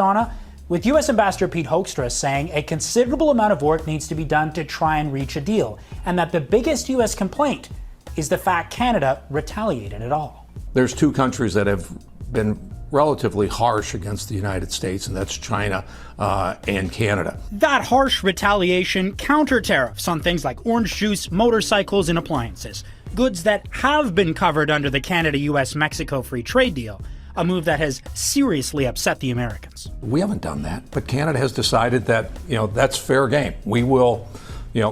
Donna, with U.S. Ambassador Pete Hoekstra saying a considerable amount of work needs to be done to try and reach a deal, and that the biggest U.S. complaint is the fact Canada retaliated at all. There's two countries that have been relatively harsh against the United States, and that's China and Canada. That harsh retaliation counter tariffs on things like orange juice, motorcycles, and appliances, goods that have been covered under the Canada-US-Mexico free trade deal, a move that has seriously upset the Americans. We haven't done that, but Canada has decided that, that's fair game. We will,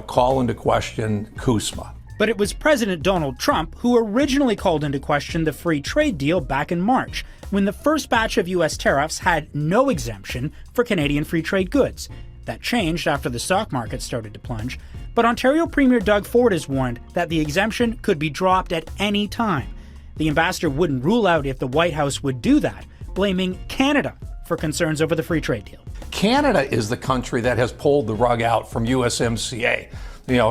call into question CUSMA. But it was President Donald Trump who originally called into question the free trade deal back in March, when the first batch of U.S. tariffs had no exemption for Canadian free trade goods. That changed after the stock market started to plunge, but Ontario Premier Doug Ford has warned that the exemption could be dropped at any time. The ambassador wouldn't rule out if the White House would do that, blaming Canada for concerns over the free trade deal. Canada is the country that has pulled the rug out from USMCA.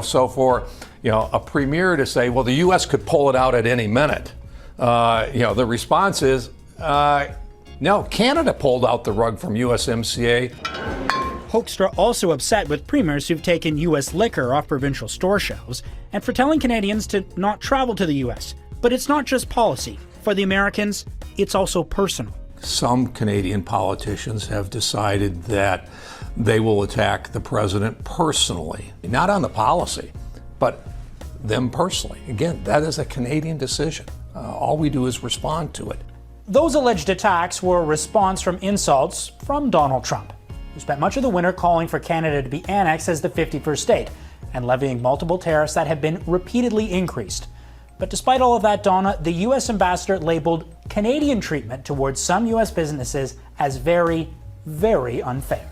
So for a premier to say, well, the U.S. could pull it out at any minute, the response is, no, Canada pulled out the rug from USMCA. Hoekstra also upset with premiers who've taken U.S. liquor off provincial store shelves and for telling Canadians to not travel to the U.S. But it's not just policy. For the Americans, it's also personal. Some Canadian politicians have decided that they will attack the president personally, not on the policy, but them personally. Again, that is a Canadian decision. All we do is respond to it. Those alleged attacks were a response from insults from Donald Trump, who spent much of the winter calling for Canada to be annexed as the 51st state and levying multiple tariffs that have been repeatedly increased. But despite all of that, Donna, the U.S. ambassador labeled Canadian treatment towards some U.S. businesses as very, very unfair.